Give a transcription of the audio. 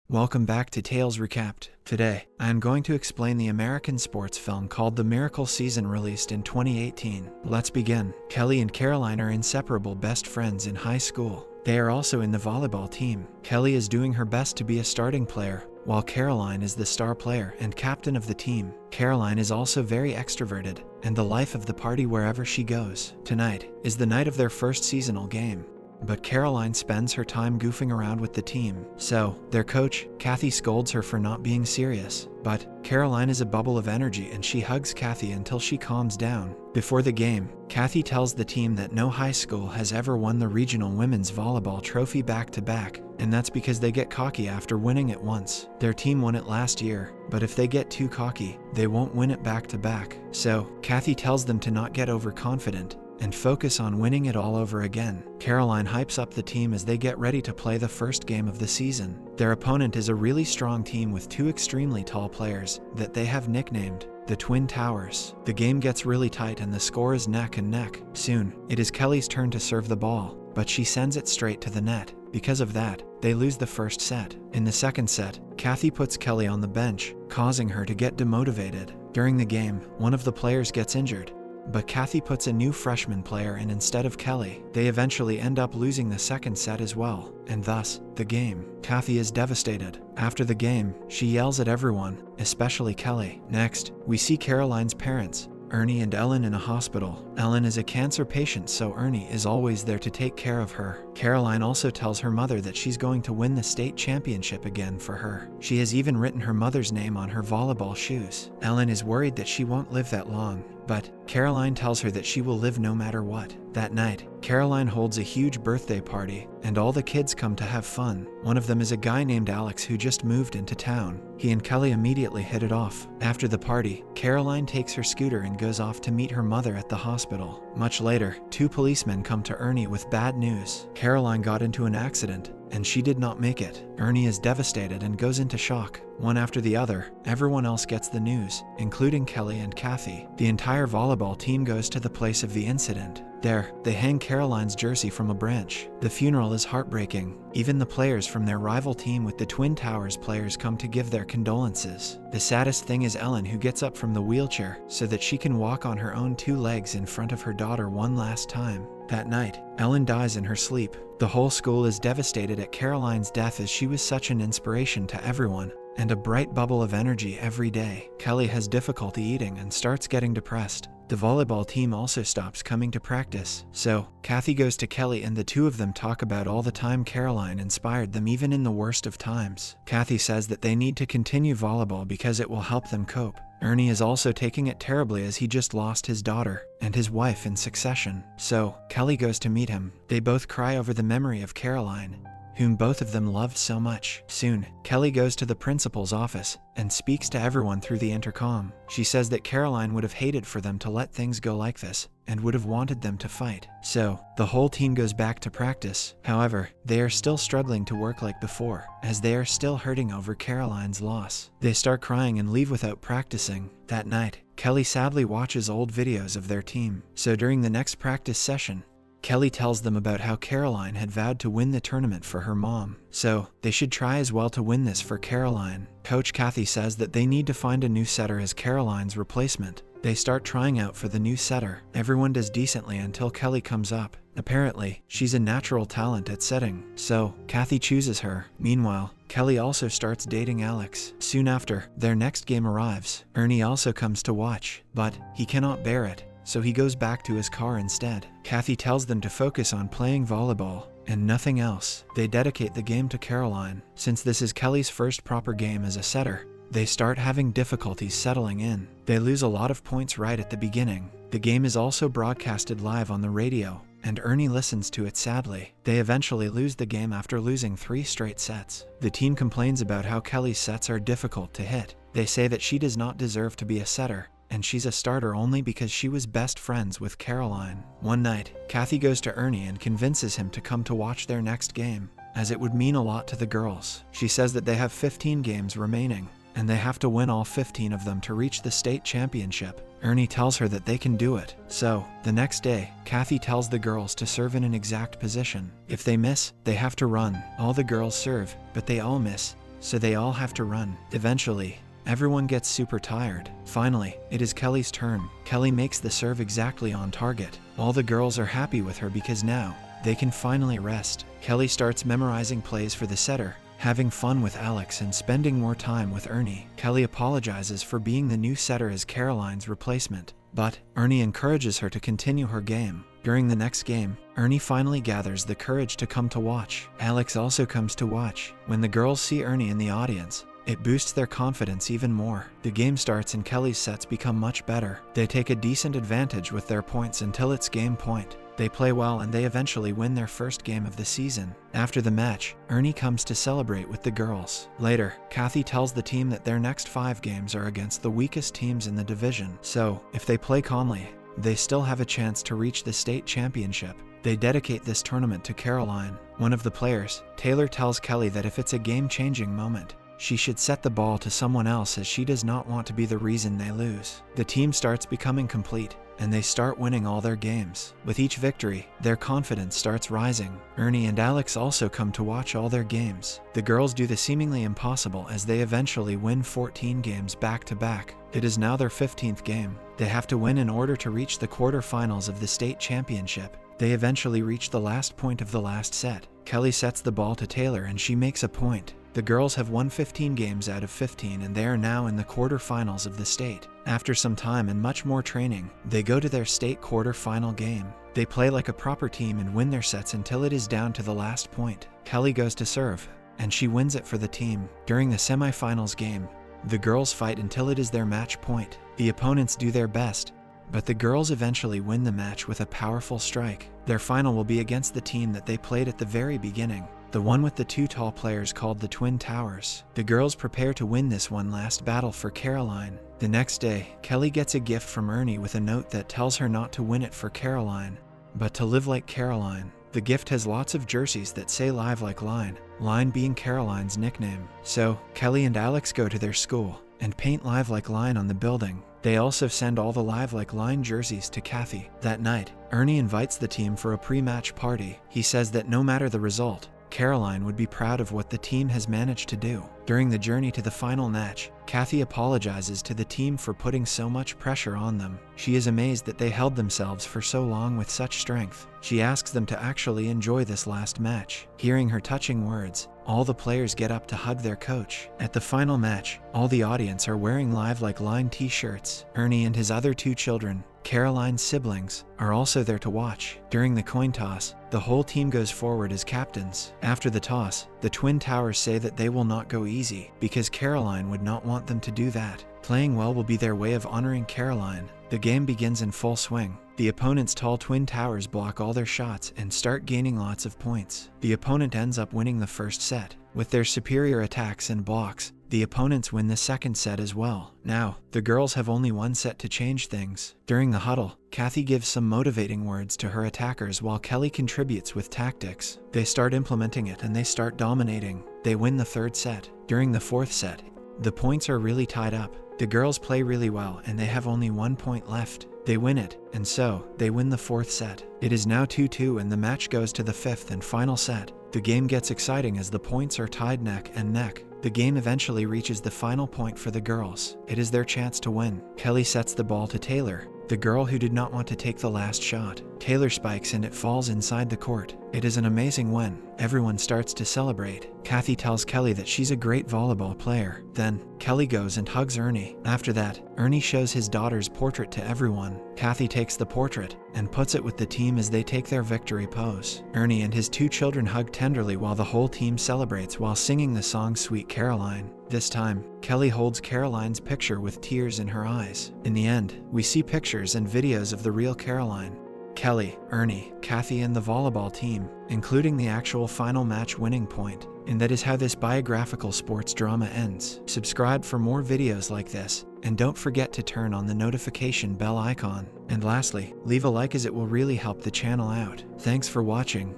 Welcome back to Tales Recapped. Today, I am going to explain the American sports film called The Miracle Season, released in 2018. Let's begin. Kelly and Caroline are inseparable best friends in high school. They are also in the volleyball team. Kelly is doing her best to be a starting player, while Caroline is the star player and captain of the team. Caroline is also very extroverted and the life of the party wherever she goes. Tonight is the night of their first seasonal game, but Caroline spends her time goofing around with the team. So, their coach, Kathy, scolds her for not being serious. But Caroline is a bubble of energy and she hugs Kathy until she calms down. Before the game, Kathy tells the team that no high school has ever won the regional women's volleyball trophy back-to-back, and that's because they get cocky after winning it once. Their team won it last year, but if they get too cocky, they won't win it back-to-back. So, Kathy tells them to not get overconfident and focus on winning it all over again. Caroline hypes up the team as they get ready to play the first game of the season. Their opponent is a really strong team with two extremely tall players that they have nicknamed the Twin Towers. The game gets really tight and the score is neck and neck. Soon, it is Kelly's turn to serve the ball, but she sends it straight to the net. Because of that, they lose the first set. In the second set, Kathy puts Kelly on the bench, causing her to get demotivated. During the game, one of the players gets injured, but Kathy puts a new freshman player in instead of Kelly. They eventually end up losing the second set as well, and thus, the game. Kathy is devastated. After the game, she yells at everyone, especially Kelly. Next, we see Caroline's parents, Ernie and Ellen, in a hospital. Ellen is a cancer patient, so Ernie is always there to take care of her. Caroline also tells her mother that she's going to win the state championship again for her. She has even written her mother's name on her volleyball shoes. Ellen is worried that she won't live that long, but Caroline tells her that she will live no matter what. That night, Caroline holds a huge birthday party, and all the kids come to have fun. One of them is a guy named Alex who just moved into town. He and Kelly immediately hit it off. After the party, Caroline takes her scooter and goes off to meet her mother at the hospital. Much later, two policemen come to Ernie with bad news. Caroline got into an accident, and she did not make it. Ernie is devastated and goes into shock. One after the other, everyone else gets the news, including Kelly and Kathy. The entire volleyball team goes to the place of the incident. There, they hang Caroline's jersey from a branch. The funeral is heartbreaking. Even the players from their rival team with the Twin Towers players come to give their condolences. The saddest thing is Ellen, who gets up from the wheelchair so that she can walk on her own two legs in front of her daughter one last time. That night, Ellen dies in her sleep. The whole school is devastated at Caroline's death, as she was such an inspiration to everyone and a bright bubble of energy every day. Kelly has difficulty eating and starts getting depressed. The volleyball team also stops coming to practice. So, Kathy goes to Kelly and the two of them talk about all the time Caroline inspired them even in the worst of times. Kathy says that they need to continue volleyball because it will help them cope. Ernie is also taking it terribly as he just lost his daughter and his wife in succession. So, Kelly goes to meet him. They both cry over the memory of Caroline, whom both of them loved so much. Soon, Kelly goes to the principal's office and speaks to everyone through the intercom. She says that Caroline would have hated for them to let things go like this and would have wanted them to fight. So, the whole team goes back to practice. However, they are still struggling to work like before, as they are still hurting over Caroline's loss. They start crying and leave without practicing. That night, Kelly sadly watches old videos of their team. So during the next practice session, Kelly tells them about how Caroline had vowed to win the tournament for her mom, so they should try as well to win this for Caroline. Coach Kathy says that they need to find a new setter as Caroline's replacement. They start trying out for the new setter. Everyone does decently until Kelly comes up. Apparently, she's a natural talent at setting, so Kathy chooses her. Meanwhile, Kelly also starts dating Alex. Soon after, their next game arrives. Ernie also comes to watch, but he cannot bear it, so he goes back to his car instead. Kathy tells them to focus on playing volleyball and nothing else. They dedicate the game to Caroline. Since this is Kelly's first proper game as a setter, they start having difficulties settling in. They lose a lot of points right at the beginning. The game is also broadcasted live on the radio, and Ernie listens to it sadly. They eventually lose the game after losing 3 straight sets. The team complains about how Kelly's sets are difficult to hit. They say that she does not deserve to be a setter, and she's a starter only because she was best friends with Caroline. One night, Kathy goes to Ernie and convinces him to come to watch their next game, as it would mean a lot to the girls. She says that they have 15 games remaining, and they have to win all 15 of them to reach the state championship. Ernie tells her that they can do it. So, the next day, Kathy tells the girls to serve in an exact position. If they miss, they have to run. All the girls serve, but they all miss, so they all have to run. Eventually, everyone gets super tired. Finally, it is Kelly's turn. Kelly makes the serve exactly on target. All the girls are happy with her because now they can finally rest. Kelly starts memorizing plays for the setter, having fun with Alex and spending more time with Ernie. Kelly apologizes for being the new setter as Caroline's replacement, but Ernie encourages her to continue her game. During the next game, Ernie finally gathers the courage to come to watch. Alex also comes to watch. When the girls see Ernie in the audience, it boosts their confidence even more. The game starts and Kelly's sets become much better. They take a decent advantage with their points until it's game point. They play well and they eventually win their first game of the season. After the match, Ernie comes to celebrate with the girls. Later, Kathy tells the team that their next 5 games are against the weakest teams in the division. So, if they play calmly, they still have a chance to reach the state championship. They dedicate this tournament to Caroline. One of the players, Taylor, tells Kelly that if it's a game-changing moment, she should set the ball to someone else as she does not want to be the reason they lose. The team starts becoming complete, and they start winning all their games. With each victory, their confidence starts rising. Ernie and Alex also come to watch all their games. The girls do the seemingly impossible as they eventually win 14 games back-to-back. It is now their 15th game. They have to win in order to reach the quarterfinals of the state championship. They eventually reach the last point of the last set. Kelly sets the ball to Taylor and she makes a point. The girls have won 15 games out of 15 and they are now in the quarterfinals of the state. After some time and much more training, they go to their state quarterfinal game. They play like a proper team and win their sets until it is down to the last point. Kelly goes to serve, and she wins it for the team. During the semifinals game, the girls fight until it is their match point. The opponents do their best, but the girls eventually win the match with a powerful strike. Their final will be against the team that they played at the very beginning, the one with the 2 tall players called the Twin Towers. The girls prepare to win this one last battle for Caroline. The next day, Kelly gets a gift from Ernie with a note that tells her not to win it for Caroline, but to live like Caroline. The gift has lots of jerseys that say "Live Like Line," Line being Caroline's nickname. So, Kelly and Alex go to their school and paint "Live Like Line" on the building. They also send all the "Live Like Line" jerseys to Kathy. That night, Ernie invites the team for a pre-match party. He says that no matter the result, Caroline would be proud of what the team has managed to do. During the journey to the final match, Kathy apologizes to the team for putting so much pressure on them. She is amazed that they held themselves for so long with such strength. She asks them to actually enjoy this last match. Hearing her touching words, all the players get up to hug their coach. At the final match, all the audience are wearing "Live Like Line" t-shirts. Ernie and his other 2 children, Caroline's siblings, are also there to watch. During the coin toss, the whole team goes forward as captains. After the toss, the Twin Towers say that they will not go easy, because Caroline would not want them to do that. Playing well will be their way of honoring Caroline. The game begins in full swing. The opponent's tall Twin Towers block all their shots and start gaining lots of points. The opponent ends up winning the first set. With their superior attacks and blocks, the opponents win the second set as well. Now, the girls have only one set to change things. During the huddle, Kathy gives some motivating words to her attackers while Kelly contributes with tactics. They start implementing it and they start dominating. They win the third set. During the fourth set, the points are really tied up. The girls play really well and they have only 1 point left. They win it, and so, they win the fourth set. It is now 2-2 and the match goes to the fifth and final set. The game gets exciting as the points are tied neck and neck. The game eventually reaches the final point for the girls. It is their chance to win. Kelly sets the ball to Taylor, the girl who did not want to take the last shot. Taylor spikes and it falls inside the court. It is an amazing win. Everyone starts to celebrate. Kathy tells Kelly that she's a great volleyball player. Then, Kelly goes and hugs Ernie. After that, Ernie shows his daughter's portrait to everyone. Kathy takes the portrait and puts it with the team as they take their victory pose. Ernie and his 2 children hug tenderly while the whole team celebrates while singing the song "Sweet Caroline." This time, Kelly holds Caroline's picture with tears in her eyes. In the end, we see pictures and videos of the real Caroline. Kelly, Ernie, Kathy, and the volleyball team, including the actual final match winning point. And that is how this biographical sports drama ends. Subscribe for more videos like this, and don't forget to turn on the notification bell icon. And lastly, leave a like as it will really help the channel out. Thanks for watching.